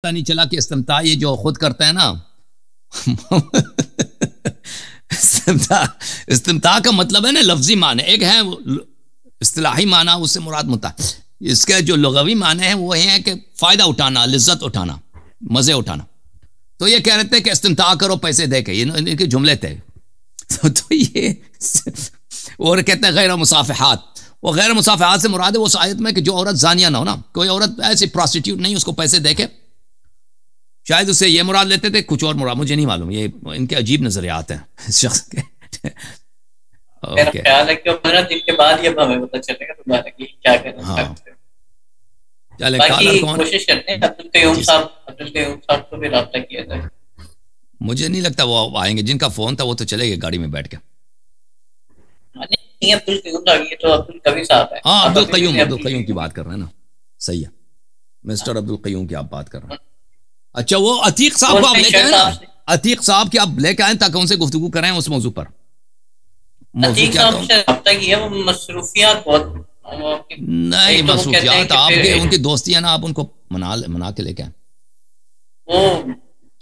پتہ نہیں چلا کہ استمتاع یہ جو خود کرتے ہیں نا استمتاع کا مطلب ہے نا لفظی معنی، ایک ہے اصطلاحی معنی، اس سے مراد متع، اس کے جو لغوی معنی ہے وہ یہ ہے کہ فائدہ اٹھانا، لذت اٹھانا، مزے اٹھانا. تو یہ کہہ رہے تھے کہ استمتاع کرو پیسے دے کے، یہ ان کے جملے تھے. تو یہ اور کہتے ہیں غیر مصافحات، وہ غیر مصافحات سے مراد ہے اس آیت میں کہ جو عورت زانیہ نہ ہو نا، کوئی عورت ایسی پراسٹیٹیوٹ نہیں اس کو پیسے دے کے، شاید اس سے یہ مراد لیتے تھے، کچھ اور مراد مجھے نہیں معلوم. یہ ان کے عجیب نظریات ہیں اس شخص کے. میرا خیال ہے کہ 15 دن کے بعد یہ ہمیں پتہ چلے گا دوبارہ کہ کیا کرنا ہے. چلے باقی کوشش کرتے ہیں عبدالقیوم صاحب کو بھی رابطہ کیا جائے. مجھے نہیں لگتا وہ آئیں گے، جن کا فون تھا وہ تو چلے گئے گاڑی میں بیٹھ کے. نہیں عبدالقیوم صاحب، یہ تو عبدالقوی صاحب ہے. ہاں عبدالقیوم کی بات کر رہے ہیں نا، صحیح ہے، مسٹر عبدالقیوم کی آپ بات کر رہے ہیں. اچھا وہ عتیق صاحب کو آپ لے کے آئیں نا، عتیق صاحب کی آپ لے کے آئیں تاکہ ان سے گفتگو کریں اس موضوع پر. عتیق صاحب سے رابطہ کیا، وہ مصروفیات بہت نہیں، مصروفیات آپ کے ان کی دوستی ہے نا، آپ ان کو منا کے لے کے آئیں. وہ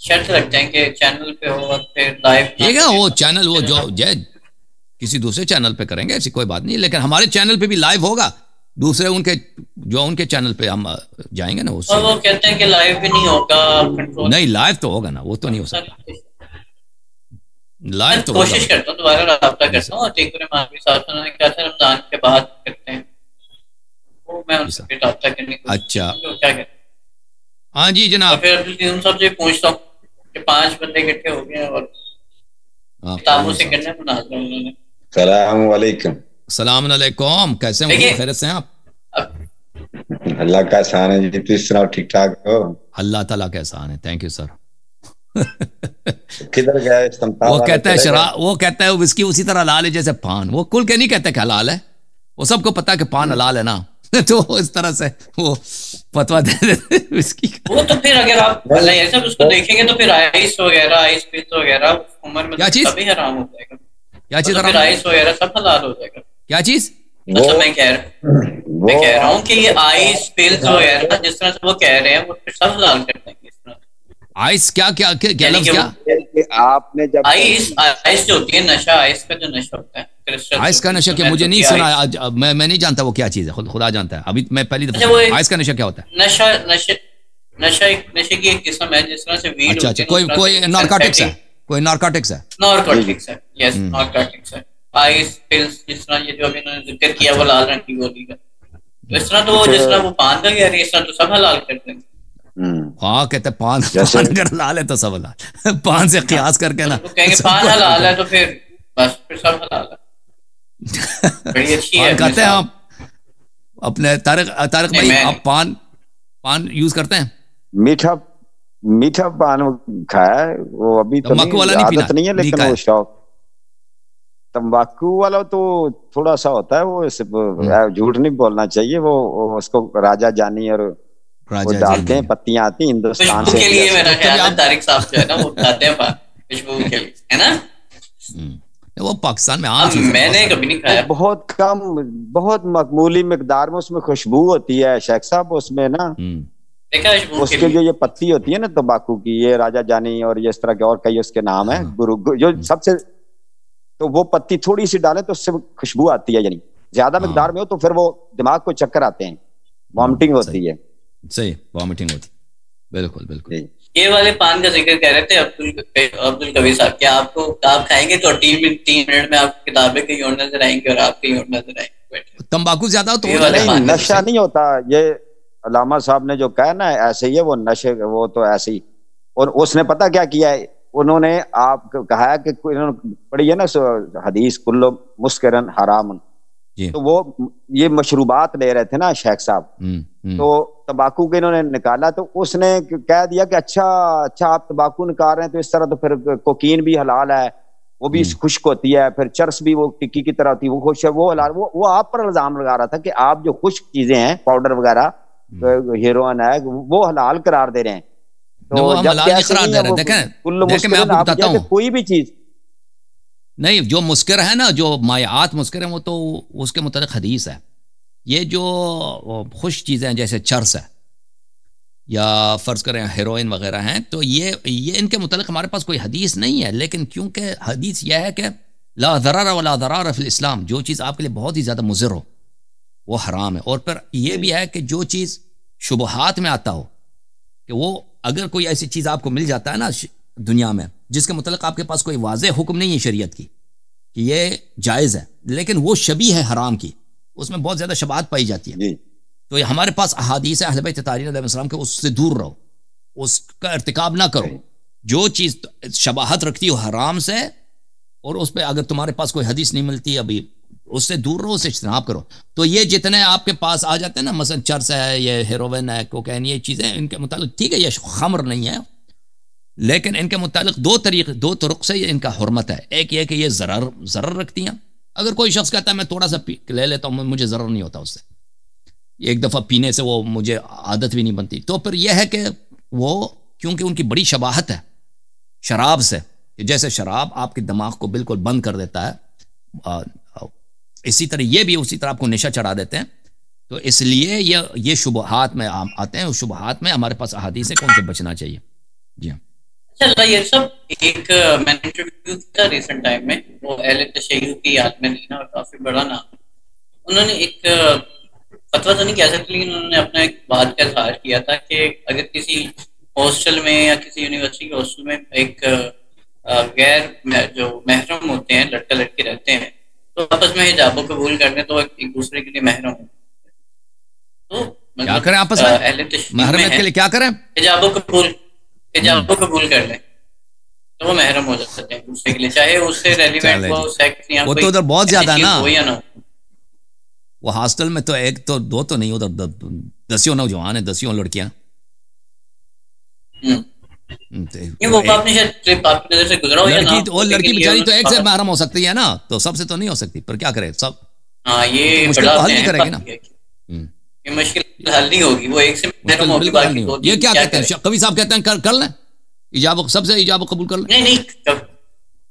شرط رکھتے ہیں کہ چینل پہ ہو اور پھر لائیو. ٹھیک ہے، وہ چینل وہ جو کسی دوسرے چینل پہ کریں گے، ایسی کوئی بات نہیں، لیکن ہمارے چینل پہ بھی لائیو ہوگا، دوسرے ان کے چینل پہ ہم جائیں گے نا. وہ کہتے ہیں کہ لائیو بھی نہیں ہوگا. نہیں، لائیو تو ہوگا نا، وہ تو نہیں ہو سکتا. لائیو تو کوشش کرتا ہوں، دوبارہ رابطہ کرتا ہوں. عتیق الرحمان صاحب نے کہا تھا رمضان کے بعد کرتے ہیں، وہ میں ان سے رابطہ کرنے کی. اچھا کیا کہتے ہیں؟ ہاں جی جناب. پھر عبدالقیوم صاحب سے پوچھتا ہوں کہ 5 بندے اکٹھے ہو گئے اور کتابوں سے کرنے مناظرہ انہوں نے. السلام علیکم. السلام علیکم، کیسے ہیں؟ خیریت سے ہیں آپ؟ اللہ کا احسان ہے جی، تم سناؤ ٹھیک ٹھاک ہو؟ اللہ تعالیٰ کا احسان ہے، تھینک یو سر. کدھر گیا استمتاع؟ وہ کہتا ہے وسکی اسی طرح حلال ہے جیسے پان. وہ کل کے نہیں کہتے کہ حلال ہے، وہ سب کو پتا کہ پان حلال ہے نا. تو اس طرح سے وہ فتوا دے دیتے وسکی کا. وہ تو پھر اگر آپ ایسا اس کو دیکھیں گے تو پھر آئس وغیرہ، آئس پیس وغیرہ عمر میں سبھی حرام ہو جائے گا. کیا چیز؟ آئس وغیرہ سب حلال ہو جائے گا. کیا چیز؟ میں کہہ رہا ہوں کہ یہ آئس پیلز وغیرہ جس طرح سے وہ کہہ رہے ہیں وہ پھر سب حلال کر دیں گے. آئس کیا لفظ کیا؟ آپ نے جب آئس جو ہوتی ہے نشہ، آئس کا جو نشہ ہوتا ہے، آئس کا نشہ کیا؟ مجھے نہیں سنا، میں نہیں جانتا وہ کیا چیز ہے، خدا جانتا ہے. ابھی میں پہلی دفعہ آئس کا نشہ کیا ہوتا ہے؟ نشے کی ایک قسم ہے جس طرح سے ویڈ. اچھا، کوئی نارکوٹکس ہے، کوئی نارکوٹکس ہے. نارکوٹکس ہے، یس نارکوٹکس ہے. آئس پلز جس طرح یہ جو ابھی انہوں نے ذکر کیا وہ لال رنگ کی گولی کا، اس طرح تو جس طرح وہ پان کا کہہ رہی ہے اس طرح تو سب حلال کر دیں گے. ہاں کہتے پان اگر حلال ہے تو سب حلال، پان سے قیاس کر کے نا کہیں گے پان حلال ہے تو پھر بس پھر سب حلال ہے. بڑی اچھی ہے. کہتے ہیں آپ اپنے طارق بھائی، آپ پان یوز کرتے ہیں؟ میٹھا پان کھایا ہے، وہ ابھی تو عادت نہیں ہے، لیکن وہ شوق. تمباکو والا تو تھوڑا سا ہوتا ہے، وہ جھوٹ نہیں بولنا چاہیے، وہ اس کو راجہ جانی اور وہ ڈالتے ہیں، پتیاں آتی ہیں ہندوستان سے. کے لیے میرا خیال ہے طارق صاحب جو ہے نا وہ کھاتے ہیں خوشبو کے لیے، ہے نا. وہ پاکستان میں عام چیز ہے، میں نے کبھی نہیں کھایا. بہت کم، بہت معمولی مقدار میں اس میں خوشبو ہوتی ہے شیخ صاحب. اس میں نا اس کے جو یہ پتی ہوتی ہے نا تمباکو کی، یہ راجہ جانی اور یہ اس طرح کے اور کئی اس کے نام ہیں، جو سب سے، تو وہ پتی تھوڑی سی ڈالیں تو اس سے خوشبو آتی ہے، یعنی زیادہ مقدار میں ہو تو پھر وہ دماغ کو چکر آتے ہیں، وامٹنگ ہوتی ہے. صحیح، وامٹنگ ہوتی، بالکل بالکل. یہ والے پان کا ذکر کہہ رہے تھے عبدالقوی صاحب، کیا آپ کھائیں گے تو 3 منٹ میں آپ کتابیں کہیں اور نظر آئیں گے اور آپ کہیں اور نظر آئیں گے. تمباکو زیادہ تو نشہ نہیں ہوتا. یہ علامہ صاحب نے جو کہا نا ایسے ہی ہے، وہ نشے وہ تو ایسے ہی. اور اس نے پتہ کیا کیا ہے، انہوں نے آپ کو کہا کہ پڑھی ہے نا حدیث کلو مسکرن حرام، تو وہ یہ مشروبات لے رہے تھے نا شیخ صاحب، تو تمباکو کے انہوں نے نکالا تو اس نے کہہ دیا کہ اچھا آپ تمباکو نکال رہے ہیں تو اس طرح تو پھر کوکین بھی حلال ہے، وہ بھی خشک ہوتی ہے، پھر چرس بھی وہ ٹکی کی طرح ہوتی ہے، وہ خوش ہے، وہ حلال. وہ آپ پر الزام لگا رہا تھا کہ آپ جو خشک چیزیں ہیں پاؤڈر وغیرہ، ہیروئن ہے، وہ حلال قرار دے رہے ہیں. کوئی بھی چیز نہیں جو مسکر ہے نا، جو مائعات مسکر ہیں، وہ تو اس کے متعلق حدیث ہے. یہ جو خوش چیزیں جیسے چرس ہے، یا فرض کریں ہیروئن وغیرہ ہیں، تو یہ ان کے متعلق ہمارے پاس کوئی حدیث نہیں ہے، لیکن کیونکہ حدیث یہ ہے کہ لا ضرر ولا ضرار فی الاسلام، جو چیز آپ کے لیے بہت ہی زیادہ مضر ہو وہ حرام ہے. اور پھر یہ بھی ہے کہ جو چیز شبہات میں آتا ہو، کہ وہ اگر کوئی ایسی چیز آپ کو مل جاتا ہے نا دنیا میں جس کے متعلق آپ کے پاس کوئی واضح حکم نہیں ہے شریعت کی کہ یہ جائز ہے، لیکن وہ شبیہ ہے حرام کی، اس میں بہت زیادہ شبہات پائی جاتی ہیں، تو یہ ہمارے پاس احادیث ہے اہل بیت طاہرین علیہ السلام کے، اس سے دور رہو، اس کا ارتکاب نہ کرو. جو چیز شباہت رکھتی ہو حرام سے، اور اس پہ اگر تمہارے پاس کوئی حدیث نہیں ملتی ابھی، اس سے دور رہو، اس سے اجتناب کرو. تو یہ جتنے آپ کے پاس آ جاتے ہیں نا، مثلا چرس ہے، یہ ہیروین ہے، کوکین، یہ چیزیں ان کے متعلق ٹھیک ہے یہ خمر نہیں ہے، لیکن ان کے متعلق دو طرق سے ان کا حرمت ہے. ایک یہ کہ یہ ضرر رکھتی ہیں. اگر کوئی شخص کہتا ہے میں تھوڑا سا لے لیتا ہوں، مجھے ضرر نہیں ہوتا اس سے، ایک دفعہ پینے سے وہ مجھے عادت بھی نہیں بنتی، تو پھر یہ ہے کہ وہ کیونکہ ان کی بڑی شباہت ہے شراب سے، جیسے شراب آپ کے دماغ کو بالکل بند کر دیتا ہے، اسی طرح یہ بھی اسی طرح آپ کو نشہ چڑھا دیتے ہیں. تو اس لیے یہ شبہات میں آتے ہیں، اس شبہات میں ہمارے پاس احادیث ہے کون سے بچنا چاہیے. جی ہاں. اچھا، یہ سب ایک میں نے انٹرویو کیا ریسنٹ ٹائم میں، وہ اہل تشیع کی یاد میں لینا، اور کافی بڑا نام، انہوں نے ایک فتویٰ تو نہیں کہہ سکتے لیکن انہوں نے اپنا ایک بات کا اظہار کیا تھا کہ اگر کسی ہاسٹل میں یا کسی یونیورسٹی کے ہاسٹل میں ایک غیر جو محرم ہوتے ہیں، لڑکا لڑکی رہتے ہیں، تو آپس میں حجاب و قبول کر لیں تو ایک دوسرے کے لیے محرم ہوں. تو کیا کریں آپس میں محرمیت کے لیے؟ کیا کریں؟ حجاب و قبول کر لیں تو وہ محرم ہو جاتے ہیں دوسرے کے لیے، چاہے اس سے ریلیونٹ ہو سیکس یا وہ تو ادھر بہت زیادہ ہے نا، ہو یا نہ ہو. وہ ہاسٹل میں تو ایک تو دو تو نہیں، ادھر دسیوں نوجوان ہیں، دسیوں لڑکیاں. لڑکی بیچاری تو ایک سے محرم ہو سکتی ہے نا، تو سب سے تو نہیں ہو سکتی، پر کیا کرے، سب مشکل تو حل نہیں کرے گی نا، مشکل حل نہیں ہوگی، وہ ایک سے محرم ہوگی. یہ کیا کہتے ہیں کبھی صاحب، کہتے ہیں کر لیں ایجاب، سب سے ایجاب قبول کر لیں. نہیں،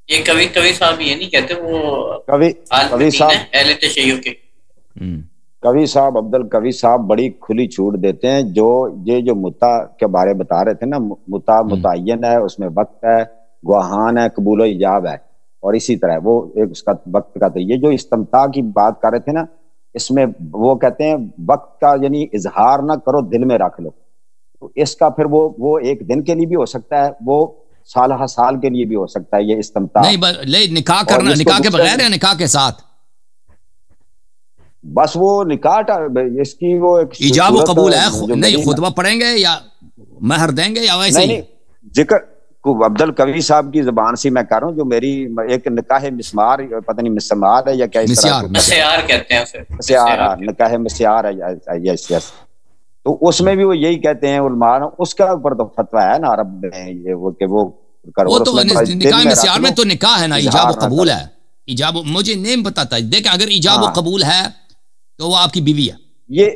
یہ کبھی صاحب یہ نہیں کہتے، وہ کبھی صاحب اہل تشیع کے کبھی صاحب عبد القوی صاحب بڑی کھلی چھوٹ دیتے ہیں. جو متا کے بارے بتا رہے تھے نا، متا متعین ہے، اس میں وقت ہے، گواہان ہے، قبول و ایجاب ہے، اور اسی طرح وہ ایک اس کا وقت کا. تو یہ جو استمتاع کی بات کر رہے تھے نا، اس میں وہ کہتے ہیں وقت کا یعنی اظہار نہ کرو، دل میں رکھ لو. تو اس کا پھر وہ ایک دن کے لیے بھی ہو سکتا ہے، وہ سالہ سال کے لیے بھی ہو سکتا ہے. یہ استمتاع نہیں، نکاح کرنا، نکاح کے بغیر یا نکاح کے ساتھ، بس وہ نکاح اس کی وہ ایجاب و قبول ہے. نہیں خطبہ پڑھیں گے یا مہر دیں گے یا ویسے ہی؟ ذکر عبد القوی صاحب کی زبان سے میں کہہ رہا ہوں، جو میری ایک نکاح مسمار، پتہ نہیں مسمار ہے یا کیا، مسیار کہتے ہیں اسے، مسیار، نکاح مسیار ہے، یس. تو اس میں بھی وہ یہی کہتے ہیں علماء، اس کا اوپر تو فتویٰ ہے نا عرب میں، یہ وہ کہ وہ تو نکاح مسیار میں تو نکاح ہے نا، ایجاب و قبول ہے. ایجاب مجھے نہیں بتاتا، دیکھیں اگر ایجاب و قبول ہے تو وہ آپ کی بیوی ہے. یہ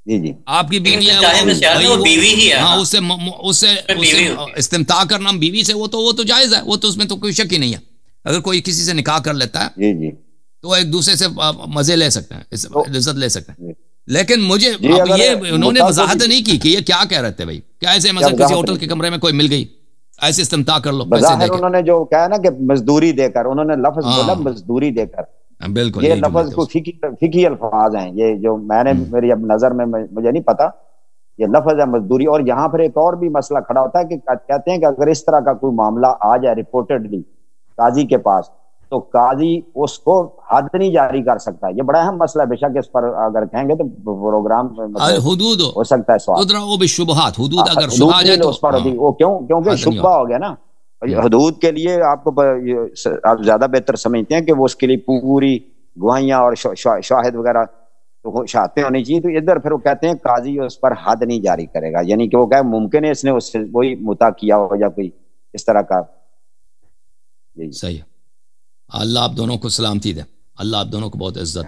جی آپ کی بیوی ہے، ہاں، اس سے استمتاع کرنا بیوی سے وہ تو جائز ہے، وہ تو اس میں تو کوئی شک ہی نہیں ہے. اگر کوئی کسی سے نکاح کر لیتا ہے تو ایک دوسرے سے مزے لے سکتے ہیں، لذت لے سکتے ہیں. لیکن مجھے یہ انہوں نے وضاحت نہیں کی کہ یہ کیا کہہ رہے تھے بھائی، کیا ایسے مثلا کسی ہوٹل کے کمرے میں کوئی مل گئی، ایسے استمتاع کر لو. انہوں نے جو کہا نا کہ مزدوری دے کر، انہوں نے لفظ بولا مزدوری دے کر. بالکل یہ لفظ کو فقہی الفاظ ہیں، یہ جو میں نے میری اب نظر میں مجھے نہیں پتا، یہ لفظ ہے مزدوری. اور یہاں پر ایک اور بھی مسئلہ کھڑا ہوتا ہے کہ کہتے ہیں کہ اگر اس طرح کا کوئی معاملہ آ جائے رپورٹڈلی قاضی کے پاس، تو قاضی اس کو حد نہیں جاری کر سکتا. یہ بڑا اہم مسئلہ ہے، بے شک اس پر اگر کہیں گے تو پروگرام حدود ہو سکتا ہے سوال. حدود اگر شبہ جائے تو اس پر وہ کیونکہ شبہ ہو گیا نا. حدود کے لیے آپ کو آپ زیادہ بہتر سمجھتے ہیں کہ وہ اس کے لیے پوری گواہیاں اور شاہد وغیرہ تو شاہدیں ہونی چاہیے. تو ادھر پھر وہ کہتے ہیں قاضی اس پر حد نہیں جاری کرے گا، یعنی کہ وہ کہ ممکن ہے اس نے اس سے وہی متا کیا ہو یا کوئی اس طرح کا. صحیح. اللہ آپ دونوں کو سلامتی دے، اللہ آپ دونوں کو بہت عزت